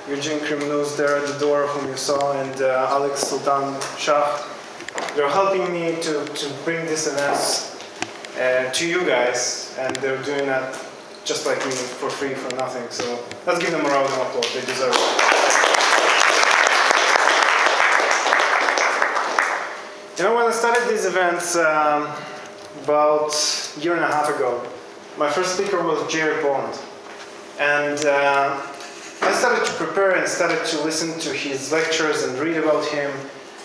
Eugene Criminals there at the door, whom you saw, and Alex Sultan Shah. They're helping me to bring these events to you guys, and they're doing that just like me, for free, for nothing. So let's give them a round of applause. They deserve it. You know, when I started these events about a year and a half ago, my first speaker was Jerry Bond. And I started to prepare and started to listen to his lectures and read about him.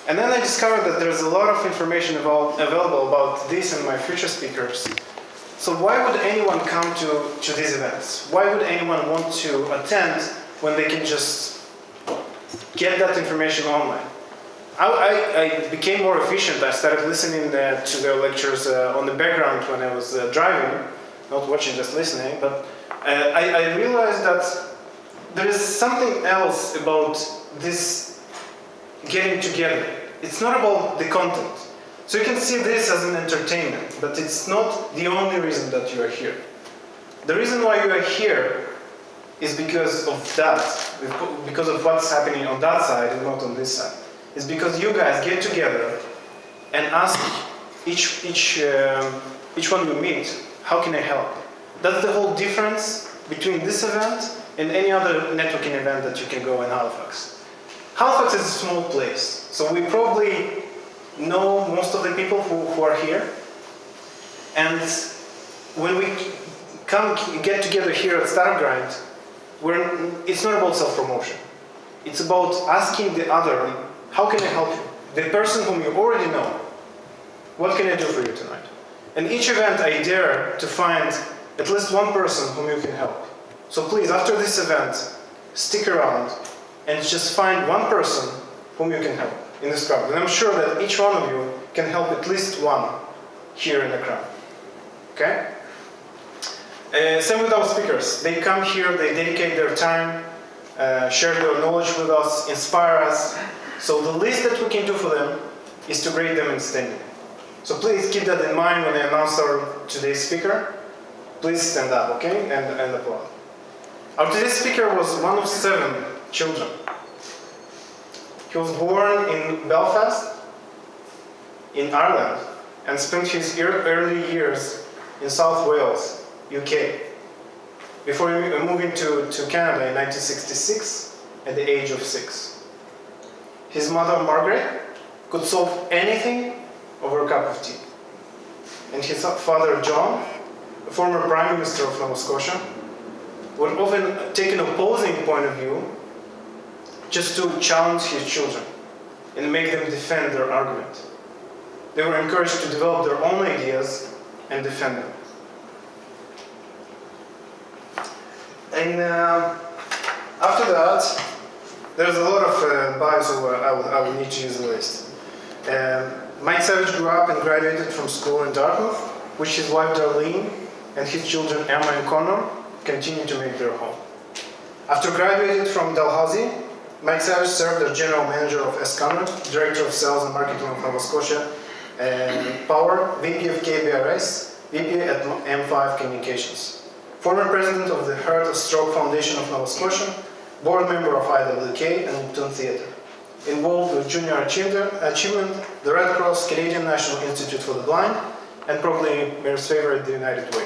And then I discovered that there's a lot of information available about this and my future speakers. So why would anyone come to these events? Why would anyone want to attend when they can just get that information online? I became more efficient. I started listening to their lectures on the background when I was driving, not watching, just listening. But I realized that there is something else about this getting together. It's not about the content. So you can see this as an entertainment, but it's not the only reason that you are here. The reason why you are here is because of that, because of what's happening on that side and not on this side. It's because you guys get together and ask each one you meet, how can I help? That's the whole difference between this event and any other networking event that you can go in Halifax. Halifax is a small place, so we probably know most of the people who are here. And when we get together here at Startup Grind, it's not about self-promotion. It's about asking the other, how can I help you? The person whom you already know, what can I do for you tonight? And each event I dare to find at least one person whom you can help. So please, after this event, stick around and just find one person whom you can help in this crowd. And I'm sure that each one of you can help at least one here in the crowd. Okay? Same with our speakers. They come here, they dedicate their time, share their knowledge with us, inspire us. So the least that we can do for them is to grade them in standing. So please keep that in mind when I announce our today's speaker. Please stand up, okay? And applaud. Our today's speaker was one of 7 children. He was born in Belfast, in Ireland, and spent his early years in South Wales, UK, before moving to Canada in 1966 at the age of 6. His mother, Margaret, could solve anything over a cup of tea. And his father, John, a former Prime Minister of Nova Scotia, would often take an opposing point of view just to challenge his children and make them defend their argument. They were encouraged to develop their own ideas and defend them. And after that, there's a lot of bios, so I will need to use the list. Mike Savage grew up and graduated from school in Dartmouth, which his wife Darlene and his children Emma and Connor continue to make their home. After graduating from Dalhousie, Mike Savage served as General Manager of Escanner, Director of Sales and Marketing of Nova Scotia and Power, VP of KBRS, VP at M5 Communications. Former President of the Heart of Stroke Foundation of Nova Scotia, Board Member of IWK and Neptune Theatre. Involved with Junior Achievement, the Red Cross, Canadian National Institute for the Blind, and probably Mayor's favorite, the United Way.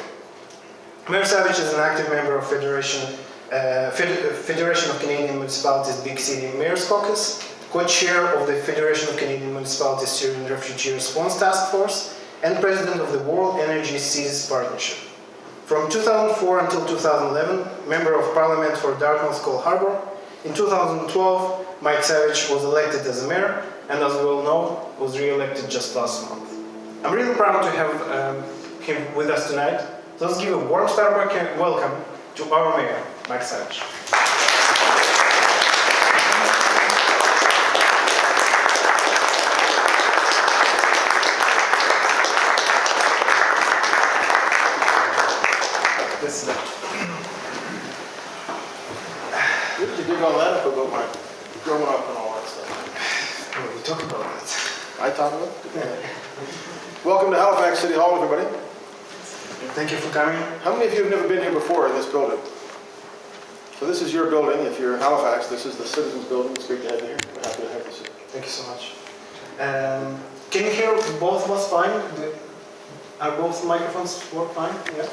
Mayor Savage is an active member of Federation of Canadian Municipalities Big City Mayors Caucus, co-chair of the Federation of Canadian Municipalities Syrian Refugee Response Task Force, and president of the World Energy Seas Partnership. From 2004 until 2011, member of Parliament for Dartmouth Cole Harbour. In 2012, Mike Savage was elected as a mayor, and as we all know, was re-elected just last month. I'm really proud to have him with us tonight. So let's give a warm Starbucks welcome to our mayor, Mike Savage. What did you dig all that up about my growing up and all that stuff? Oh, we talk about that. I talk about it? Yeah. Welcome to Halifax City Hall, everybody. Thank you for coming. How many of you have never been here before in this building? So this is your building. If you're in Halifax, this is the Citizens Building. It's great to have you here. We're happy to have you here. Thank you so much. Can you hear both of us fine? Are both microphones work fine? Yeah?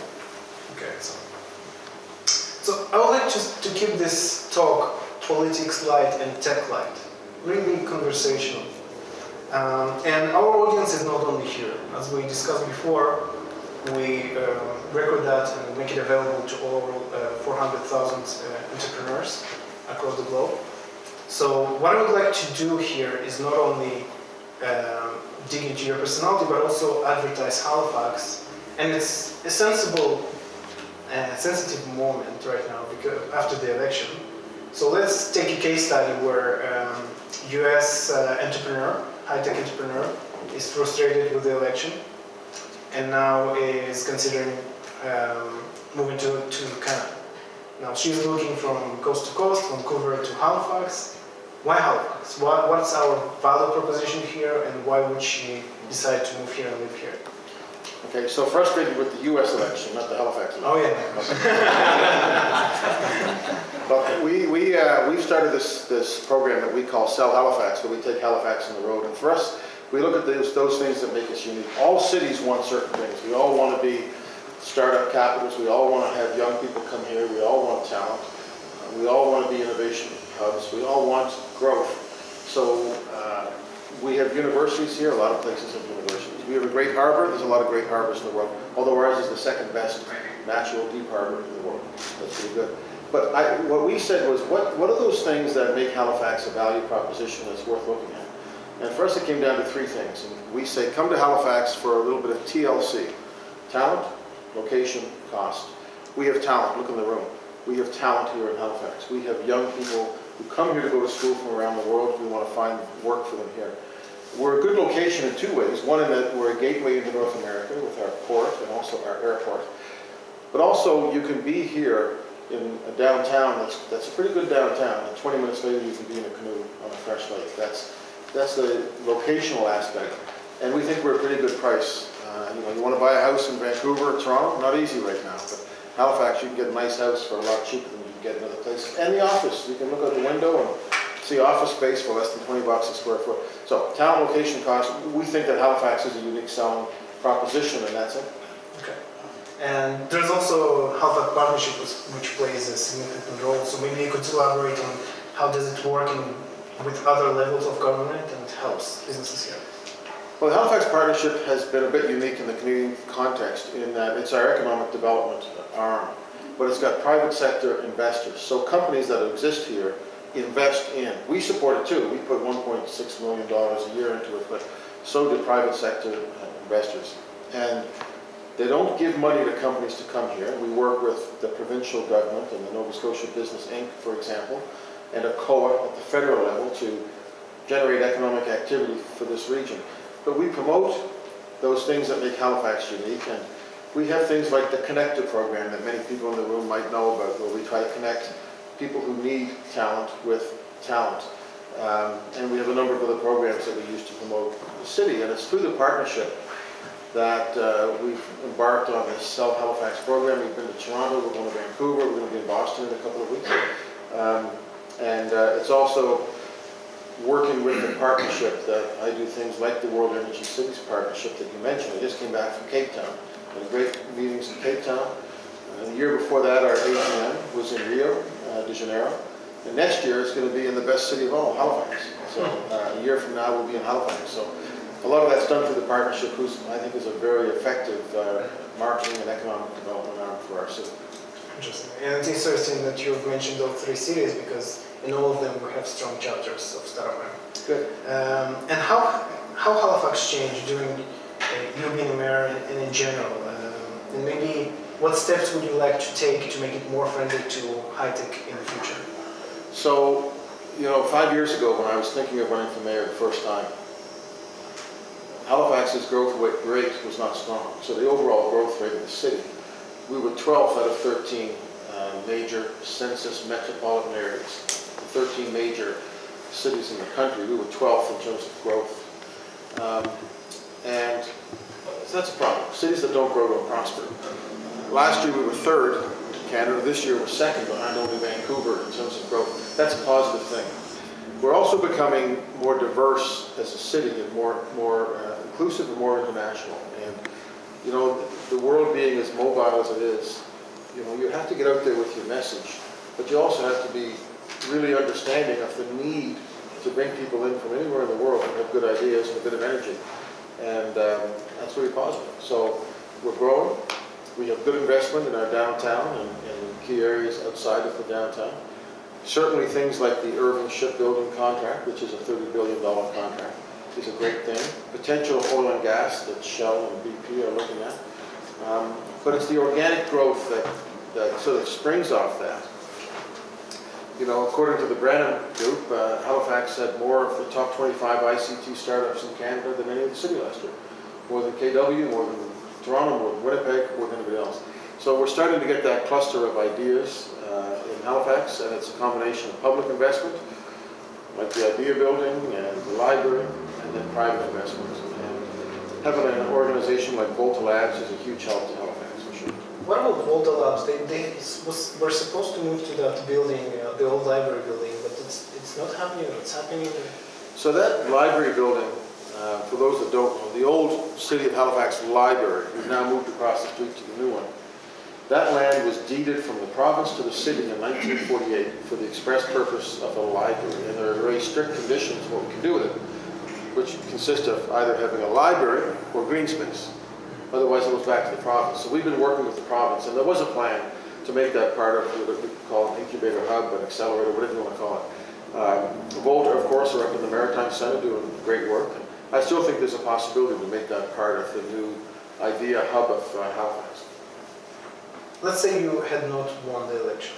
Okay, so I would like to keep this talk politics light and tech light, really conversational. And our audience is not only here. As we discussed before, we record that and make it available to all 400,000 entrepreneurs across the globe. So what I would like to do here is not only dig into your personality, but also advertise Halifax. And it's a sensitive moment right now because after the election. So let's take a case study where US entrepreneur, high-tech entrepreneur, is frustrated with the election and now is considering moving to Canada. Now she's looking from coast to coast, Vancouver to Halifax. Why Halifax? What's our value proposition here, and why would she decide to move here and live here? Okay, so frustrated with the U.S. election, not the Halifax election. Oh yeah. But we've started this program that we call Sell Halifax, where we take Halifax on the road. And for us, we look at those things that make us unique. All cities want certain things. We all want to be startup capitals. We all want to have young people come here. We all want talent. We all want to be innovation hubs. We all want growth. So we have universities here. A lot of places have universities. We have a great harbor. There's a lot of great harbors in the world. Although ours is the second best natural deep harbor in the world. That's pretty good. But what we said was, what are those things that make Halifax a value proposition that's worth looking at? And for us, it came down to three things. And we say, come to Halifax for a little bit of TLC. Talent, location, cost. We have talent. Look in the room. We have talent here in Halifax. We have young people who come here to go to school from around the world. We want to find work for them here. We're a good location in two ways. One, in that we're a gateway into North America with our port and also our airport. But also, you can be here in a downtown that's a pretty good downtown, and 20 minutes later you can be in a canoe on a fresh lake. That's the locational aspect, and we think we're a pretty good price. You want to buy a house in Vancouver or Toronto, not easy right now, but Halifax you can get a nice house for a lot cheaper than you can get in other places. And the office, you can look out the window and see office space for less than $20 a square foot. So talent, location, cost, we think that Halifax is a unique selling proposition, and that's it. Okay. And there's also Halifax Partnership, which plays a significant role. So maybe you could elaborate on how does it work with other levels of government and helps businesses here. Well, the Halifax Partnership has been a bit unique in the Canadian context in that it's our economic development arm, but it's got private sector investors. So companies that exist here invest in. We support it too. We put $1.6 million a year into it, but so do private sector investors. And they don't give money to companies to come here. We work with the provincial government and the Nova Scotia Business Inc., for example, and a COA at the federal level to generate economic activity for this region. But we promote those things that make Halifax unique, and we have things like the Connector program that many people in the room might know about, where we try to connect people who need talent with talent. And we have a number of other programs that we use to promote the city, and it's through the partnership that we've embarked on this Sell Halifax program. We've been to Toronto, we're going to Vancouver, we're going to be in Boston in a couple of weeks. It's also working with the partnership that I do things like the World Energy Cities Partnership that you mentioned. I just came back from Cape Town. Had great meetings in Cape Town. The year before that, our AGM was in Rio de Janeiro. And next year, it's going to be in the best city of all, Halifax. So a year from now, we'll be in Halifax. So a lot of that's done through the partnership, who's, I think, is a very effective marketing and economic development arm for our city. Interesting. And it's interesting that you've mentioned all three cities because in all of them we have strong chapters of Startup. Good. And how Halifax changed during you being mayor and in general? And maybe what steps would you like to take to make it more friendly to high-tech in the future? So, 5 years ago when I was thinking of running for mayor the first time, Halifax's growth rate was not strong. So the overall growth rate of the city, we were 12th out of 13 major census metropolitan areas. The 13 major cities in the country, we were 12th in terms of growth. And so that's a problem. Cities that don't grow don't prosper. Last year we were 3rd Canada. This year we're second behind only Vancouver in terms of growth. That's a positive thing. We're also becoming more diverse as a city and more inclusive and more international. And you know, the world being as mobile as it is, you know, you have to get out there with your message, but you also have to be really understanding of the need to bring people in from anywhere in the world who have good ideas and a bit of energy. And that's really positive. So we're growing. We have good investment in our downtown and in key areas outside of the downtown. Certainly things like the Irving shipbuilding contract, which is a $30 billion contract, is a great thing. Potential oil and gas that Shell and BP are looking at. But it's the organic growth that sort of springs off that. You know, according to the Brennan Group, Halifax had more of the top 25 ICT startups in Canada than any other city last year. More than KW, more than Toronto, more than Winnipeg, more than anybody else. So we're starting to get that cluster of ideas in Halifax, and it's a combination of public investment, like the idea building and the library, and then private investment. And having an organization like Volta Labs is a huge help to Halifax, for sure. What about Volta Labs? We're supposed to move to that building, the old library building, but it's not happening. It's happening. So that library building, for those that don't know, the old City of Halifax library, we've now moved across the street to the new one. That land was deeded from the province to the city in 1948 for the express purpose of a library, and there are very strict conditions what we can do with it, which consist of either having a library or green space. Otherwise, it goes back to the province. So we've been working with the province, and there was a plan to make that part of what we call an incubator hub, an accelerator, whatever you want to call it. Volta, of course, are up in the Maritime Center doing great work. I still think there's a possibility to make that part of the new idea hub of Halifax. Let's say you had not won the election.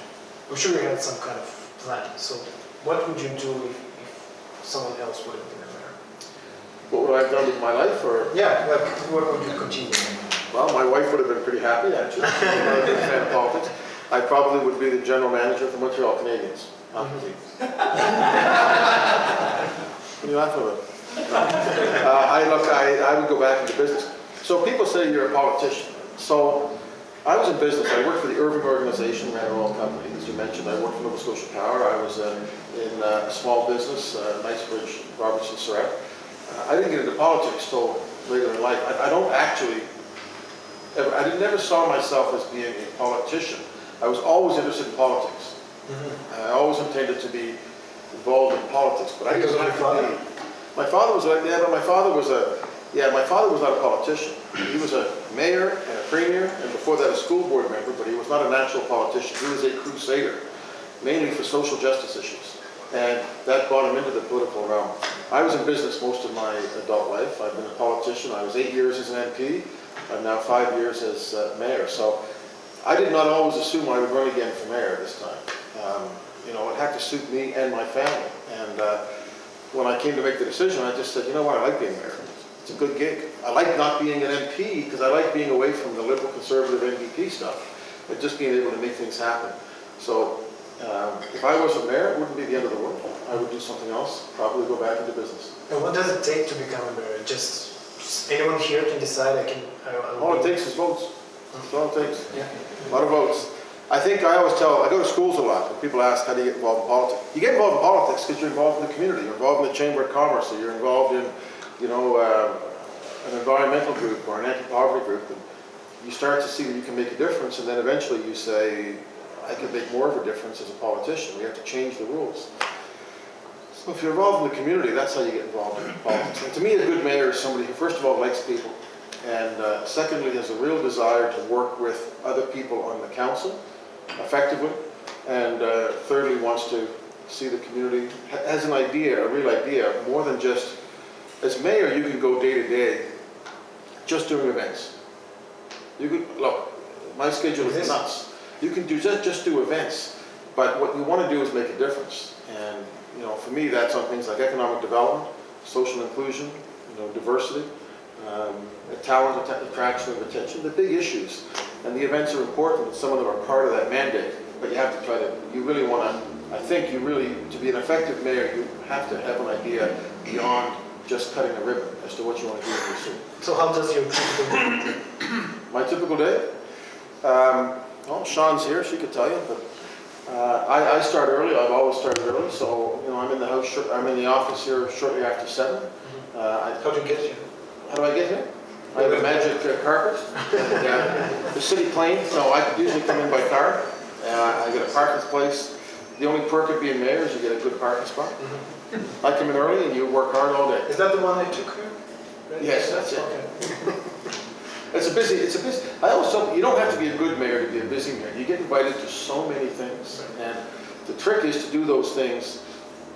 I'm sure you had some kind of plan. So what would you do if someone else would have been mayor? What would I have done with my life? Or? Yeah, like what would you continue? Well, my wife would have been pretty happy, actually. I'm not a big fan of politics. I probably would be the general manager of the Montreal Canadiens. What are you laughing about? I would go back into business. So people say you're a politician. So I was in business. I worked for the Irving organization, ran an oil company, as you mentioned. I worked for Nova Scotia Power. I was in a small business, Knightsbridge, Robertson, Surrey. I didn't get into politics till later in life. I never saw myself as being a politician. I was always interested in politics. I always intended to be involved in politics, but I didn't have to be. My father was like, yeah, but my father was not a politician. He was a mayor and a premier, and before that a school board member, but he was not a natural politician. He was a crusader, mainly for social justice issues. And that brought him into the political realm. I was in business most of my adult life. I've been a politician. I was 8 years as an MP. I'm now 5 years as mayor. So I did not always assume I would run again for mayor this time. It had to suit me and my family. And when I came to make the decision, I just said, you know what, I like being mayor. It's a good gig. I like not being an MP because I like being away from the liberal conservative MVP stuff and just being able to make things happen. So if I wasn't mayor, it wouldn't be the end of the world. I would do something else, probably go back into business. And what does it take to become a mayor? Just anyone here can decide All it takes is votes. That's all it takes. Yeah. A lot of votes. I go to schools a lot, and people ask, how do you get involved in politics? You get involved in politics because you're involved in the community. You're involved in the Chamber of Commerce, or you're involved in, an environmental group or an anti-poverty group. And you start to see that you can make a difference, and then eventually you say, I could make more of a difference as a politician. We have to change the rules. So if you're involved in the community, that's how you get involved in politics. And to me, a good mayor is somebody who, first of all, likes people, and secondly, has a real desire to work with other people on the council effectively, and thirdly, wants to see the community, has an idea, a real idea, more than just, as mayor, you can go day to day just doing events. You could, look, my schedule is nuts. You can just do events, but what you want to do is make a difference. And for me, that's on things like economic development, social inclusion, diversity, talent attraction and retention, the big issues. And the events are important, and some of them are part of that mandate. But you have to try to, to be an effective mayor, you have to have an idea beyond just cutting a ribbon as to what you want to do in your city. So how does your typical day look? My typical day? Well, Sean's here, she could tell you, but I start early. I've always started early, so I'm in the house. I'm in the office here shortly after 7. How do you get here? How do I get here? I have a magic carpet. And, the city plane. No, I usually come in by car. I get a parking place. The only perk of being mayor is you get a good parking spot. I come in early and you work hard all day. Is that the one I took here? Yes, that's it. Okay. It's a busy. I always tell people, you don't have to be a good mayor to be a busy mayor. You get invited to so many things, and the trick is to do those things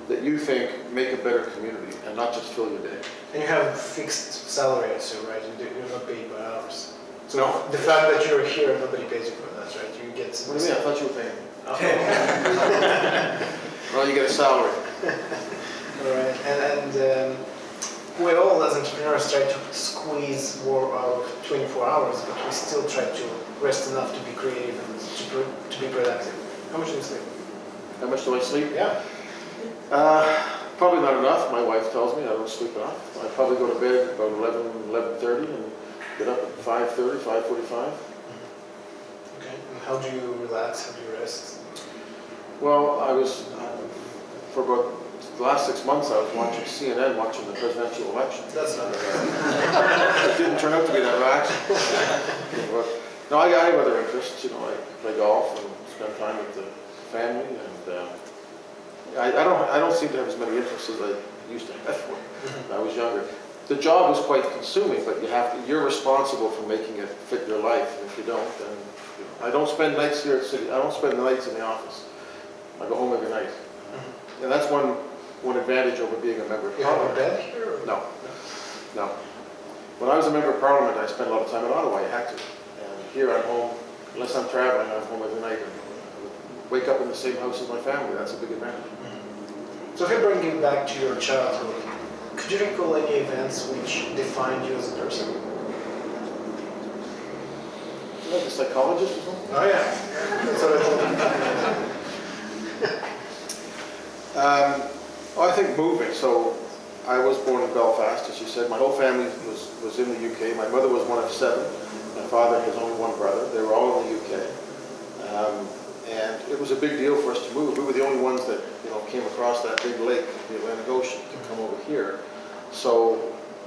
that you think make a better community and not just fill your day. And you have fixed salary, I assume, right? You're not paid by hours. So No. the fact that you're here, nobody pays you for that, right? You get. What do you mean? I thought you were paying me. Okay. Well, you get a salary. All right, and we all as entrepreneurs try to squeeze more out of 24 hours, but we still try to rest enough to be creative and to be productive. How much do you sleep? How much do I sleep? Yeah. Probably not enough. My wife tells me I don't sleep enough. I probably go to bed about 11:30 and get up at 5:30, 5:45. Okay, and how do you relax? How do you rest? Well, I was, for about the last 6 months, I was watching CNN, watching the presidential election. That's not It didn't turn out to be that relaxing. But, no, I have other interests. I play golf and spend time with the family, and I don't seem to have as many interests as I used to have when I was younger. The job is quite consuming, but you're responsible for making it fit your life, and if you don't, then I don't spend nights here at City. I don't spend nights in the office. I go home every night, and that's one advantage over being a member of You have a Parliament. bed here? Or? No. When I was a member of Parliament, I spent a lot of time in Ottawa. I had to, and here I'm home. Unless I'm traveling, I'm home every night. And I would wake up in the same house as my family. That's a big advantage. So if I bring you back to your childhood, could you recall any events which defined you as a person? You like a psychologist or something? Oh yeah, that's what I thought. I think moving. So I was born in Belfast, as you said. My whole family was in the UK. My mother was one of 7. My father has only one brother. They were all in the UK. And it was a big deal for us to move. We were the only ones that came across that big lake, the Atlantic Ocean, to come over here. So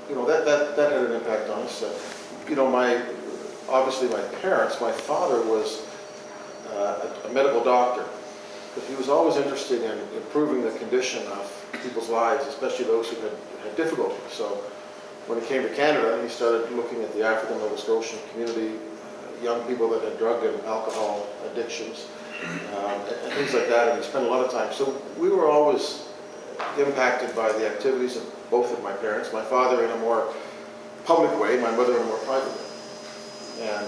that had an impact on us. Obviously my parents. My father was a medical doctor, but he was always interested in improving the condition of people's lives, especially those who had difficulty. So when he came to Canada, he started looking at the African Nova Scotian community, young people that had drug and alcohol addictions, and things like that, and he spent a lot of time. So we were always impacted by the activities of both of my parents, my father in a more public way, my mother in a more private way. And,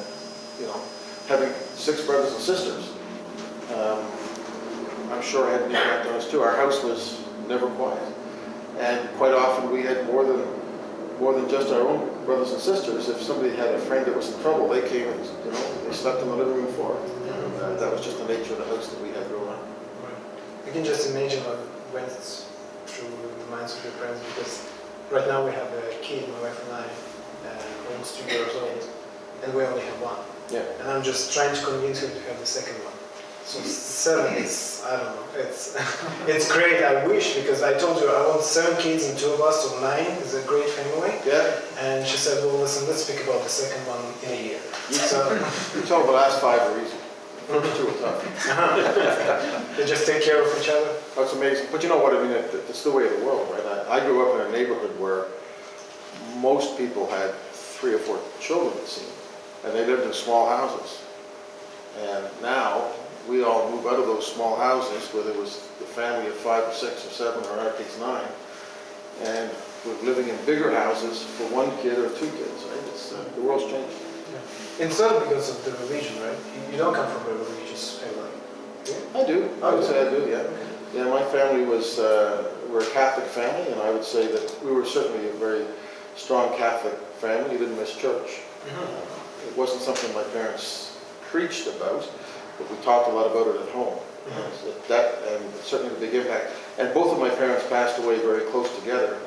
having 6 brothers and sisters, I'm sure had an impact on us too. Our house was never quiet. And quite often we had more than just our own brothers and sisters. If somebody had a friend that was in trouble, they came and, they slept on the living room floor. And that was just the nature of the house that we had growing up. Right. You can just imagine what went through the minds of your parents, because right now we have a kid, my wife and I, almost 2 years old, and we only have one. Yeah. And I'm just trying to convince him to have the second one. So 7 is, I don't know, it's great, I wish, because I told you I want 7 kids and 2 of us, so 9 is a great family. Yeah. And she said, well, listen, let's speak about the second one in a year. You told the last 5 are easy. First 2 are tough. They just take care of each other. That's amazing. But you know what I mean? It's the way of the world, right? I grew up in a neighborhood where most people had 3 or 4 children, it seemed, and they lived in small houses. And now we all move out of those small houses where there was the family of 5 or 6 or 7, or in our case 9, and we're living in bigger houses for 1 kid or 2 kids, right? The world's changed. Yeah. It's not because of the religion, right? You don't come from a religious family. Yeah. I do. I would say I do, yeah. Yeah, my family was, we're a Catholic family, and I would say that we were certainly a very strong Catholic family. We didn't miss church. It wasn't something my parents preached about, but we talked a lot about it at home. And certainly a big impact. And both of my parents passed away very close together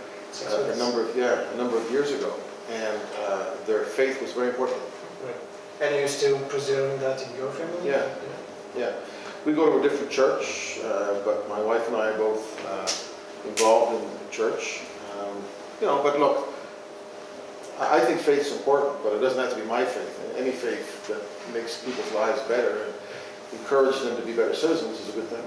a number of years ago. And their faith was very important. Right. And are you still preserving that in your family? Yeah. Yeah. We go to a different church, but my wife and I are both involved in the church. You know, but look, I think faith's important, but it doesn't have to be my faith. Any faith that makes people's lives better and encourages them to be better citizens is a good thing.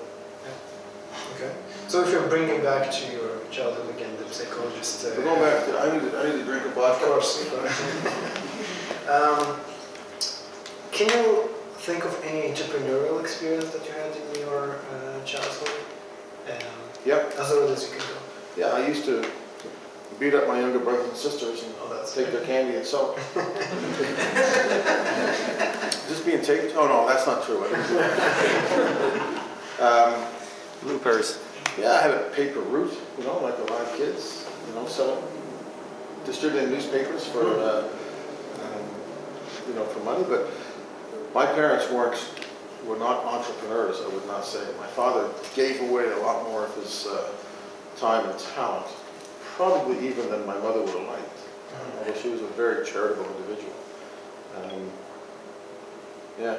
Okay. So if you're bringing back to your childhood again, the psychologist... We're going back to, I need to drink a vodka. Of course. Can you think of any entrepreneurial experience that you had in your childhood? Yep. As old as you can go. Yeah, I used to beat up my younger brothers and sisters and take their candy and soap. Is this being taped? Oh no, that's not true. Bloopers. Yeah, I had a paper route, you know, like a lot of kids, you know, selling, distributing newspapers for, you know, for money. But my parents were not entrepreneurs, I would not say. My father gave away a lot more of his time and talent, probably even than my mother would have liked, although she was a very charitable individual. Yeah.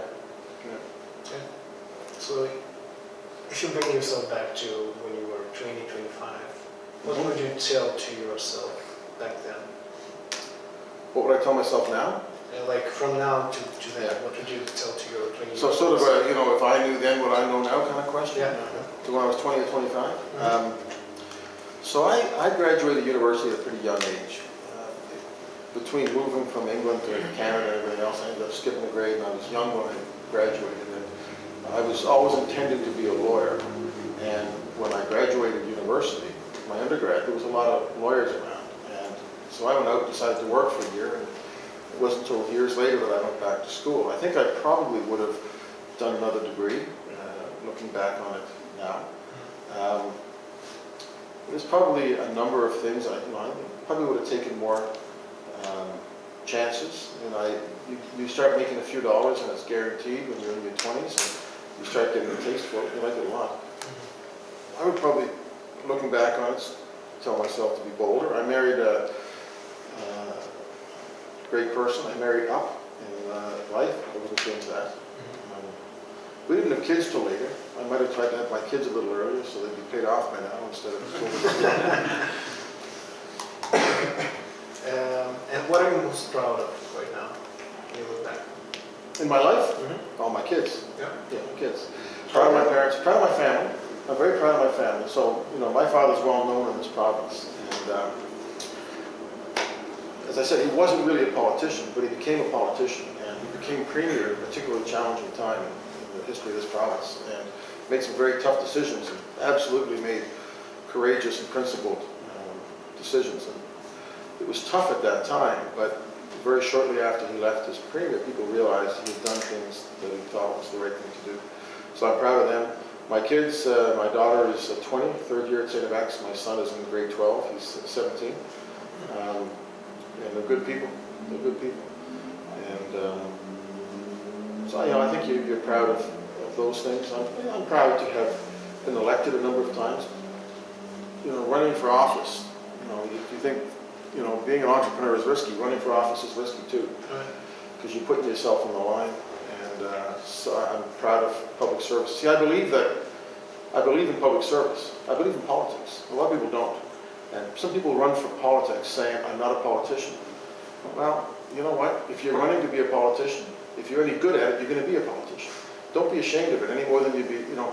So, if you bring yourself back to when you were 20, 25, what would you tell to yourself back then? What would I tell myself now? Like from now to then, what would you tell to your 20 So sort of a, you know, if I knew then what I know now kind of question? Yeah. To when I was 20 or 25? So I graduated university at a pretty young age. Between moving from England to Canada and everything else, I ended up skipping a grade and I was young when I graduated. And I was always intended to be a lawyer. And when I graduated university, my undergrad, there was a lot of lawyers around. And so I went out and decided to work for a year. And it wasn't until years later that I went back to school. I think I probably would have done another degree, looking back on it now. There's probably a number of things I probably would have taken more chances. You start making a few dollars and it's guaranteed when you're in your 20s and you start getting a taste for it, you like it a lot. I would probably, looking back on it, tell myself to be bolder. I married a great person. I married up in life. I wouldn't change that. We didn't have kids till later. I might have tried to have my kids a little earlier so they'd be paid off by now instead of And what are you most proud of right now when you look back? in my life. All my kids. Yeah. Yeah, my kids. Proud of my parents. Proud of my family. I'm very proud of my family. So, you know, my father's well known in this province. And as I said, he wasn't really a politician, but he became a politician. And he became premier at a particularly challenging time in the history of this province. And made some very tough decisions and absolutely made courageous and principled decisions. And it was tough at that time, but very shortly after he left as premier, people realized he had done things that he thought was the right thing to do. So I'm proud of them. My kids, my daughter is 20, third year at St. X. My son is in grade 12, he's 17. And they're good people, they're good people. And so, you know, I think you're proud of those things. I'm proud to have been elected a number of times. You know, running for office, you know, if you think, you know, being an entrepreneur is risky, running for office is risky too, because you're putting yourself on the line. And so I'm proud of public service. See, I believe in public service. I believe in politics. A lot of people don't. And some people run for politics saying, I'm not a politician. Well, you know what? If you're running to be a politician, if you're any good at it, you're going to be a politician. Don't be ashamed of it any more than you be, you know,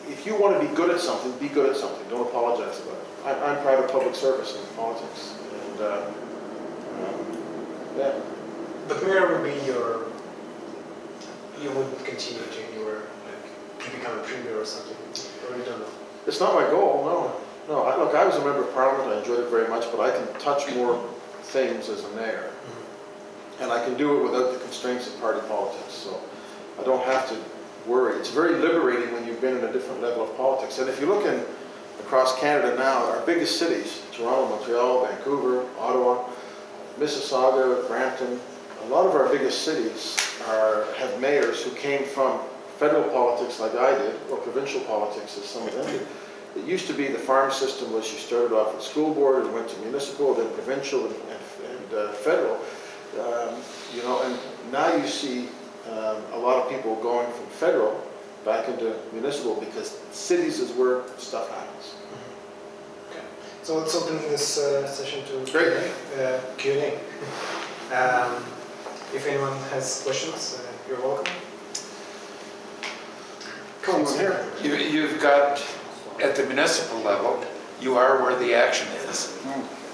if you want to be good at something, be good at something. Don't apologize about it. I'm proud of public service and politics. And, yeah. But where would be you would continue to, you were like, to become a premier or something, or you don't know? It's not my goal, no. No, look, I was a member of Parliament, I enjoyed it very much, but I can touch more things as a mayor. And I can do it without the constraints of party politics, so I don't have to worry. It's very liberating when you've been in a different level of politics. And if you look across Canada now, our biggest cities, Toronto, Montreal, Vancouver, Ottawa, Mississauga, Brampton, a lot of our biggest cities have mayors who came from federal politics like I did, or provincial politics as some of them did. It used to be the farm system was you started off at school board and went to municipal, then provincial and federal. You know, and Now you see a lot of people going from federal back into municipal because cities is where stuff happens. Okay. So let's open this session to Great. Q&A. If anyone has questions, you're welcome. Come on here. You've got, at the municipal level, you are where the action is.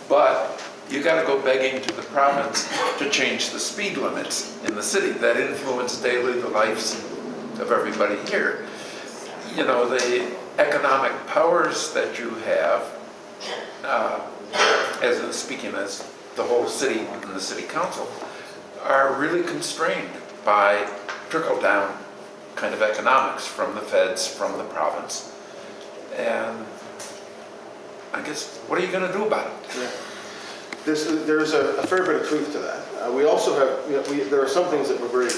But you got to go begging to the province to change the speed limits in the city that influence daily the lives of everybody here. You know, the economic powers that you have, as in speaking as the whole city and the city council, are really constrained by trickle-down kind of economics from the feds, from the province. And I guess, what are you going to do about it? Yeah. There's a fair bit of truth to that. We also have, there are some things that we're very,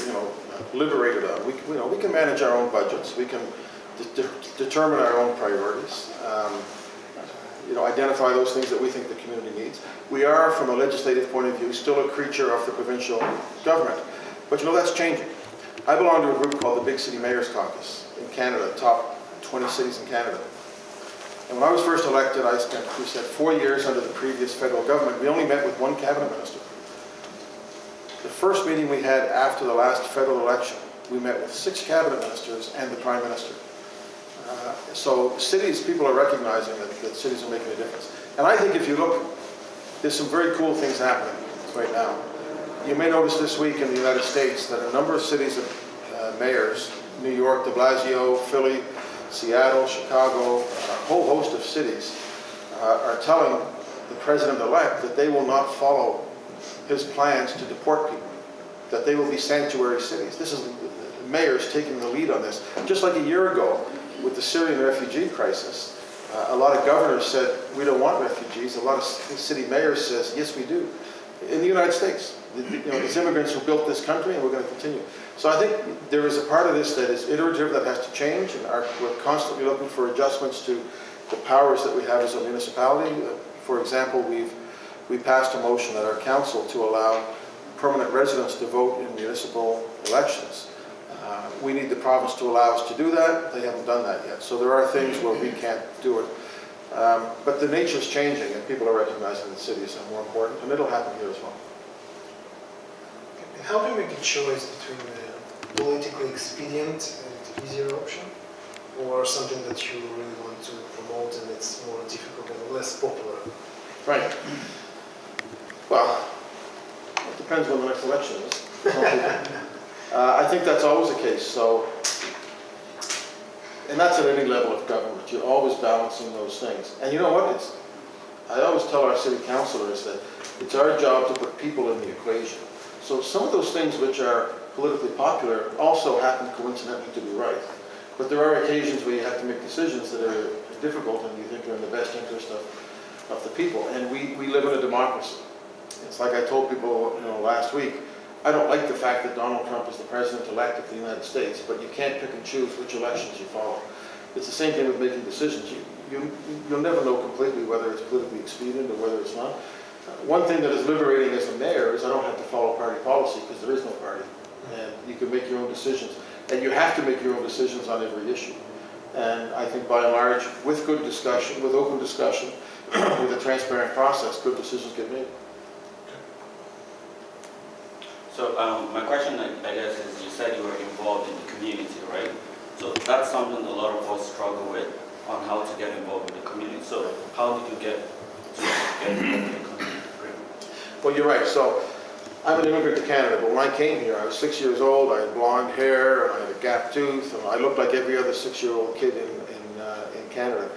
liberated on. We can manage our own budgets. We can determine our own priorities. Identify those things that we think the community needs. We are, from a legislative point of view, still a creature of the provincial government. But that's changing. I belong to a group called the Big City Mayors Caucus in Canada, top 20 cities in Canada. And when I was first elected, I spent, 4 years under the previous federal government. We only met with one cabinet minister. The first meeting we had after the last federal election, we met with 6 cabinet ministers and the prime minister. So cities, people are recognizing that cities are making a difference. And I think if you look, there's some very cool things happening right now. You may notice this week in the United States that a number of cities and mayors, New York, de Blasio, Philly, Seattle, Chicago, a whole host of cities are telling the president-elect that they will not follow his plans to deport people, that they will be sanctuary cities. This is the mayors taking the lead on this. Just like a year ago with the Syrian refugee crisis, a lot of governors said, we don't want refugees. A lot of city mayors says, yes, we do. In the United States, these immigrants who built this country, and we're going to continue. So I think there is a part of this that is iterative, that has to change, and we're constantly looking for adjustments to the powers that we have as a municipality. For example, we passed a motion at our council to allow permanent residents to vote in municipal elections. We need the province to allow us to do that. They haven't done that yet. So there are things where we can't do it. But the nature's changing, and people are recognizing that cities are more important, and it'll happen here as well. And how do you make a choice between the politically expedient and easier option, or something that you really want to promote and it's more difficult and less popular? Right. Well, it depends when the next election is. I think that's always the case. So, and that's at any level of government. You're always balancing those things. And you know what? I always tell our city councillors that it's our job to put people in the equation. So some of those things which are politically popular also happen coincidentally to be right. But there are occasions where you have to make decisions that are difficult and you think are in the best interest of the people. And we live in a democracy. It's like I told people last week, I don't like the fact that Donald Trump is the president-elect of the United States, but you can't pick and choose which elections you follow. It's the same thing with making decisions. You'll never know completely whether it's politically expedient or whether it's not. One thing that is liberating as a mayor is I don't have to follow party policy because there is no party. And you can make your own decisions. And you have to make your own decisions on every issue. And I think by and large, with good discussion, with open discussion, with a transparent process, good decisions get made. So my question, I guess, is you said you were involved in the community, right? So that's something a lot of us struggle with, on how to get involved with the community. So how did you get involved in the community? Well, you're right. So I'm an immigrant to Canada, but when I came here, I was 6 years old. I had blonde hair, and I had a gap tooth, and I looked like every other 6-year-old kid in Canada.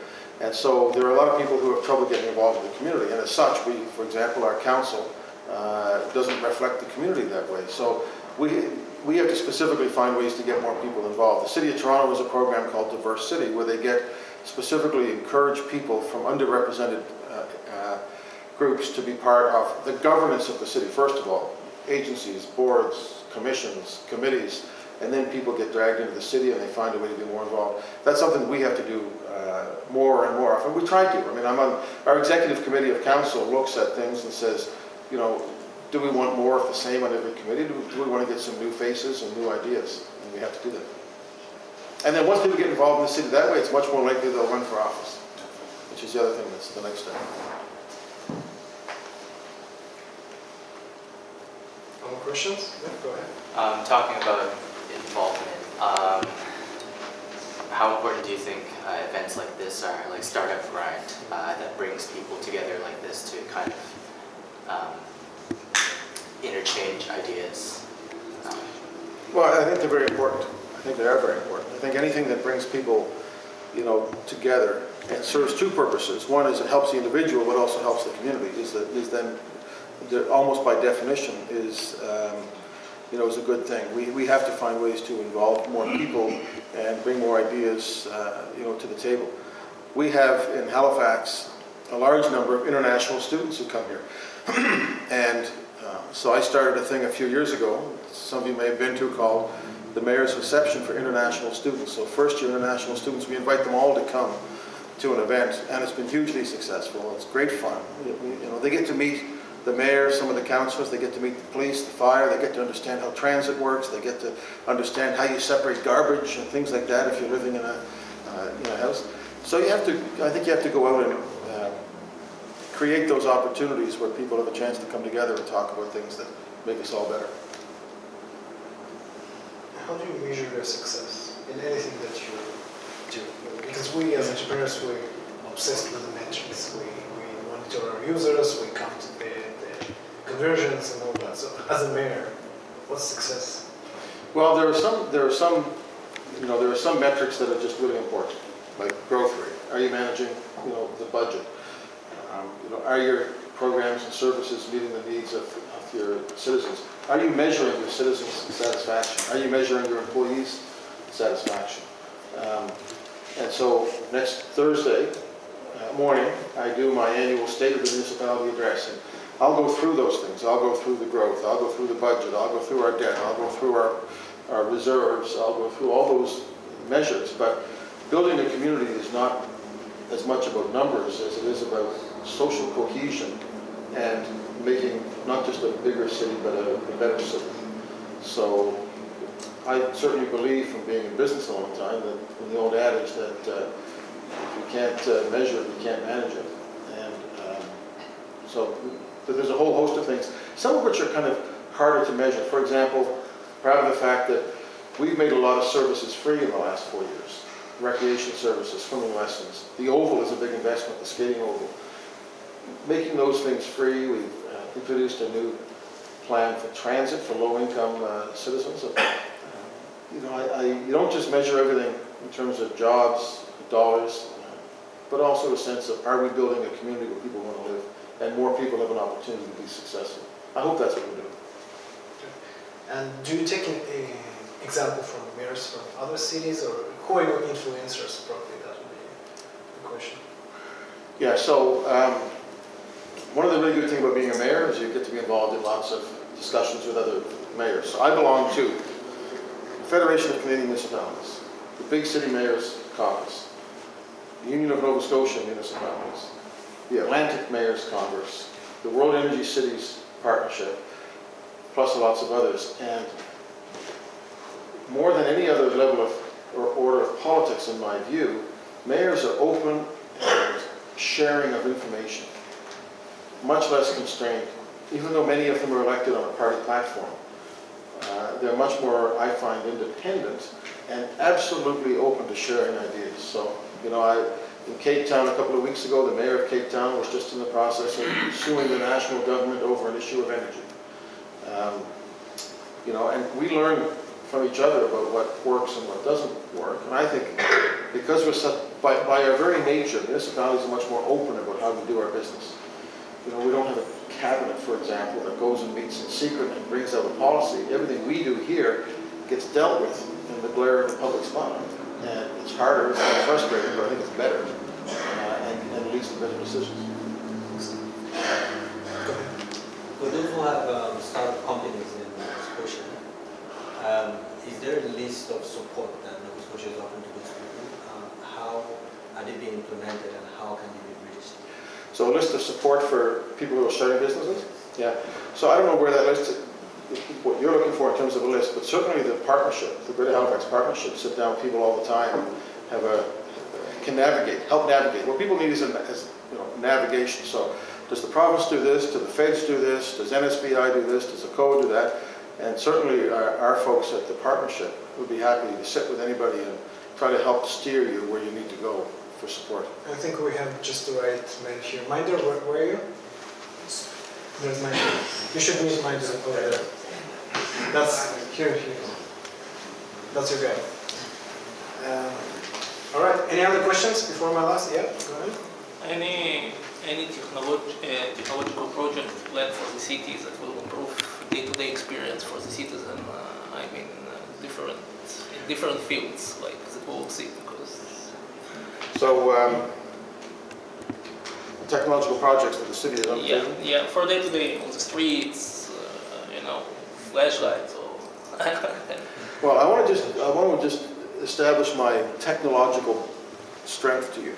And so there are a lot of people who have trouble getting involved in the community. And as such, for example, our council doesn't reflect the community that way. So we have to specifically find ways to get more people involved. The City of Toronto has a program called Diverse City, where they specifically encourage people from underrepresented groups to be part of the governance of the city. First of all, agencies, boards, commissions, committees, and then people get dragged into the city and they find a way to be more involved. That's something we have to do more and more often. We try to. I mean, our executive committee of council looks at things and says, do we want more of the same on every committee? Do we want to get some new faces and new ideas? And we have to do that. And then once people get involved in the city that way, it's much more likely they'll run for office, which is the other thing that's the next step. Any more questions? Yeah, go ahead. Talking about involvement, how important do you think events like this are, like Startup Grind, that brings people together like this to kind of interchange ideas? Well, I think they're very important. I think they are very important. I think anything that brings people, together and serves two purposes. One is it helps the individual, but also helps the community. Is then almost by definition is a good thing. We have to find ways to involve more people and bring more ideas, to the table. We have in Halifax a large number of international students who come here, and so I started a thing a few years ago. Some of you may have been to, called the Mayor's Reception for International Students. So first-year international students, we invite them all to come to an event, and it's been hugely successful. It's great fun. They get to meet the mayor, some of the councillors, they get to meet the police, the fire, they get to understand how transit works, they get to understand how you separate garbage and things like that if you're living in a house. So I think you have to go out and create those opportunities where people have a chance to come together and talk about things that make us all better. How do you measure your success in anything that you do? Because we as entrepreneurs, we're obsessed with the metrics. We monitor our users, we count the conversions and all that. So as a mayor, what's success? Well, there are some metrics that are just really important, like growth rate. Are you managing, the budget? Are your programs and services meeting the needs of your citizens? Are you measuring your citizens' satisfaction? Are you measuring your employees' satisfaction? And so next Thursday morning, I do my annual State of the Municipality address. And I'll go through those things. I'll go through the growth. I'll go through the budget. I'll go through our debt. I'll go through our reserves. I'll go through all those measures. But building a community is not as much about numbers as it is about social cohesion and making not just a bigger city, but a better city. So I certainly believe, from being in business a long time, that in the old adage that if you can't measure it, you can't manage it. And so there's a whole host of things, some of which are kind of harder to measure. For example, proud of the fact that we've made a lot of services free in the last 4 years. Recreation services, swimming lessons. The Oval is a big investment, the skating oval. Making those things free, we've introduced a new plan for transit for low-income citizens. You don't just measure everything in terms of jobs, dollars, but also a sense of, are we building a community where people want to live and more people have an opportunity to be successful? I hope that's what we're doing. And do you take an example from mayors from other cities, or who are your influencers? Probably that would be the question. Yeah, so one of the really good things about being a mayor is you get to be involved in lots of discussions with other mayors. So I belong to the Federation of Canadian Municipalities, the Big City Mayors Caucus, the Union of Nova Scotia Municipalities, the Atlantic Mayors Congress, the World Energy Cities Partnership, plus lots of others. And more than any other level of or order of politics, in my view, mayors are open and sharing of information, much less constrained. Even though many of them are elected on a party platform, they're much more, I find, independent and absolutely open to sharing ideas. So, in Cape Town a couple of weeks ago, the mayor of Cape Town was just in the process of suing the national government over an issue of energy. And we learn from each other about what works and what doesn't work. And I think because we're such, by our very nature, municipalities are much more open about how we do our business. We don't have a cabinet, for example, that goes and meets in secret and brings out a policy. Everything we do here gets dealt with in the glare of the public spotlight. And it's harder, it's more frustrating, but I think it's better, and leads to better decisions. For those who have started companies in Nova Scotia, is there a list of support that Nova Scotia is offering to those people? How are they being implemented, and how can they be reached? So a list of support for people who are starting businesses? Yeah, so I don't know where that list, what you're looking for in terms of a list, but certainly the partnership, the Greater Halifax Partnership, sit down with people all the time, can navigate, help navigate. What people need is navigation. So does the province do this? Do the feds do this? Does NSBI do this? Does the code do that? And certainly our folks at the partnership would be happy to sit with anybody and try to help steer you where you need to go for support. I think we have just the right man here. Minder, where are you? There's Minder. You should meet Minder over there. That's here. That's your guy. All right. Any other questions before my last? Yeah, go ahead. Any technological project planned for the cities that will improve day-to-day experience for the citizen? I mean, different fields like the whole city. So technological projects that the city is undertaking? Yeah, for day-to-day on the streets, flashlights or. Well, I want to just establish my technological strength to you.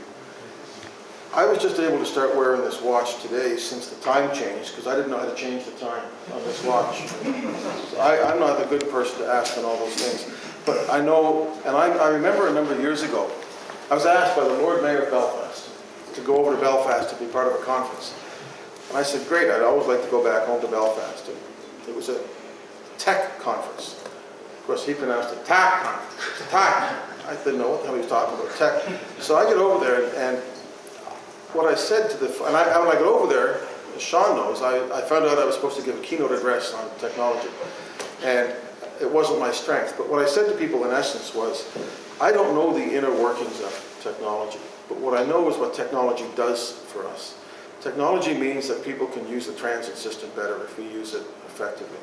I was just able to start wearing this watch today since the time changed, because I didn't know how to change the time on this watch. So I'm not a good person to ask on all those things. But I know, and I remember a number of years ago, I was asked by the Lord Mayor of Belfast to go over to Belfast to be part of a conference. And I said, great, I'd always like to go back home to Belfast. And it was a tech conference. Of course, he pronounced it TAC conference. TAC. I didn't know what the hell he was talking about, tech. So I get over there, and what I said to when I got over there, as Sean knows, I found out I was supposed to give a keynote address on technology. And it wasn't my strength. But what I said to people in essence was, I don't know the inner workings of technology, but what I know is what technology does for us. Technology means that people can use the transit system better if we use it effectively.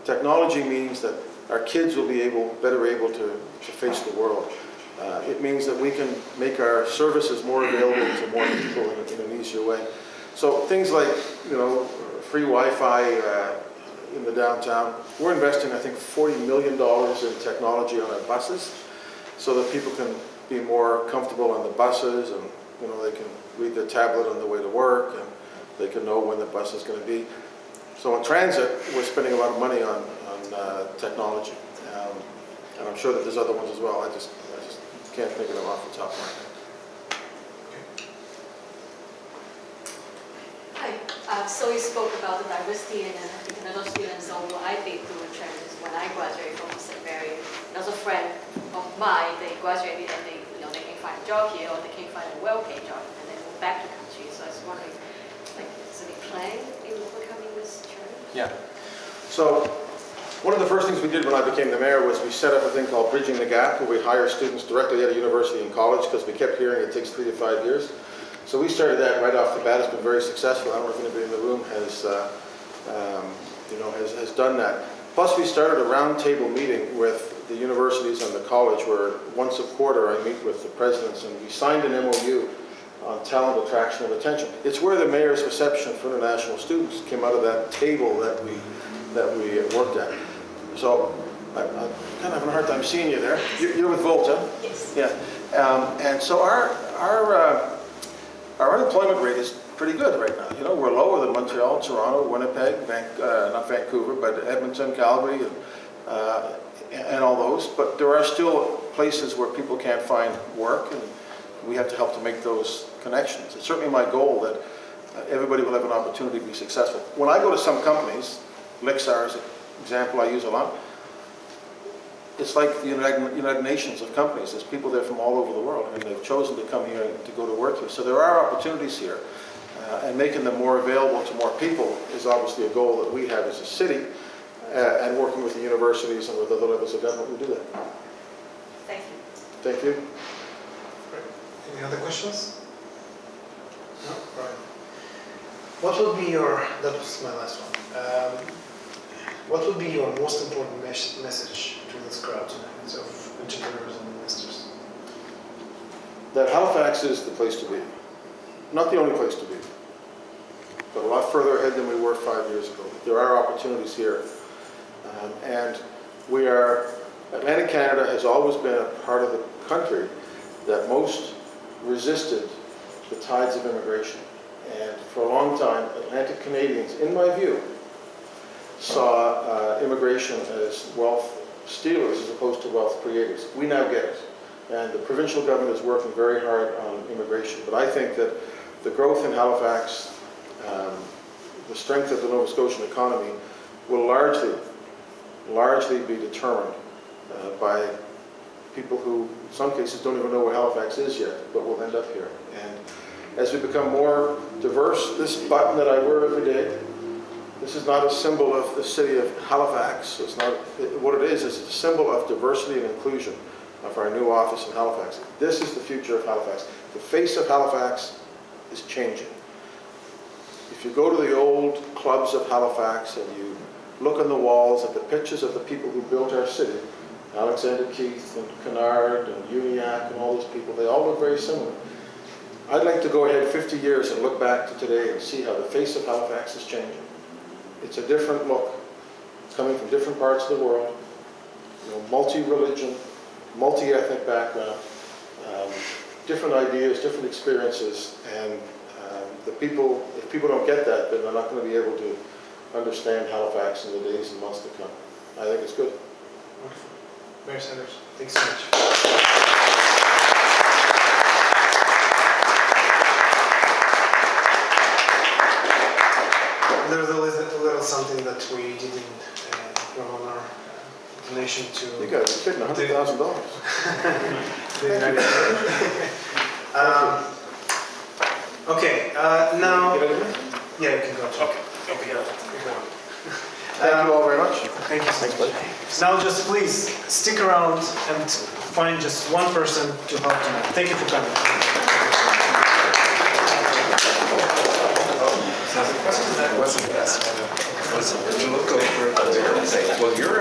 Technology means that our kids will be better able to face the world. It means that we can make our services more available to more people in an easier way. So things like, free Wi-Fi in the downtown. We're investing, I think, $40 million in technology on our buses so that people can be more comfortable on the buses, and they can read their tablet on the way to work, and they can know when the bus is going to be. So in transit, we're spending a lot of money on technology. And I'm sure that there's other ones as well. I just can't think of them off the top of my head. Hi. So you spoke about the diversity and international students. So I did do a transit when I graduated from Leveille. There's a friend of mine. They graduated and they can find a job here, or they can find a well-paid job, and then move back to the country. So I was wondering, is there any plan in overcoming this challenge? Yeah. So one of the first things we did when I became the mayor was we set up a thing called Bridging the Gap, where we hire students directly out of university and college, because we kept hearing it takes 3 to 5 years. So we started that right off the bat. It's been very successful. I don't know if anybody in the room has done that. Plus, we started a roundtable meeting with the universities and the college, where once a quarter I meet with the presidents, and we signed an MOU on talent attraction and retention. It's where the mayor's reception for international students came out of that table that we worked at. So I'm kind of having a hard time seeing you there. You're with Volta? Yes. Yeah. And so our unemployment rate is pretty good right now. We're lower than Montreal, Toronto, Winnipeg, not Vancouver, but Edmonton, Calgary, and all those. But there are still places where people can't find work, and we have to help to make those connections. It's certainly my goal that everybody will have an opportunity to be successful. When I go to some companies, Lixar is an example I use a lot, it's like the United Nations of companies. There's people there from all over the world, and they've chosen to come here to go to work here. So there are opportunities here, and making them more available to more people is obviously a goal that we have as a city, and working with the universities and with other levels of government, we do that. Thank you. Thank you. Great. Any other questions? No? Right. What will be that was my last one. What will be your most important message to this crowd tonight of entrepreneurs and investors? That Halifax is the place to be. Not the only place to be, but a lot further ahead than we were 5 years ago. There are opportunities here. And Atlantic Canada has always been a part of the country that most resisted the tides of immigration. And for a long time, Atlantic Canadians, in my view, saw immigration as wealth stealers as opposed to wealth creators. We now get it. And the provincial government is working very hard on immigration. But I think that the growth in Halifax, the strength of the Nova Scotian economy will largely be determined by people who, in some cases, don't even know where Halifax is yet, but will end up here. And as we become more diverse, this button that I wear every day, this is not a symbol of the city of Halifax. It's not, what it is a symbol of diversity and inclusion of our new office in Halifax. This is the future of Halifax. The face of Halifax is changing. If you go to the old clubs of Halifax and you look on the walls at the pictures of the people who built our city, Alexander Keith and Kennard and Uniacke and all those people, they all look very similar. I'd like to go ahead 50 years and look back to today and see how the face of Halifax is changing. It's a different look, coming from different parts of the world, multi-religion, multi-ethnic background, different ideas, different experiences, and the people, if people don't get that, then they're not going to be able to understand Halifax in the days and months to come. I think it's good. Wonderful. Mayor Sanders, thanks so much. There's a little something that we didn't from our donation to You got to be kidding, $100,000. the United States. Okay, now, yeah, you can go. Okay. Thank you all very much. Thank you so much. Now just please stick around and find just one person to help tonight. Thank you for coming. Wasn't that? Was it look over? Well, you're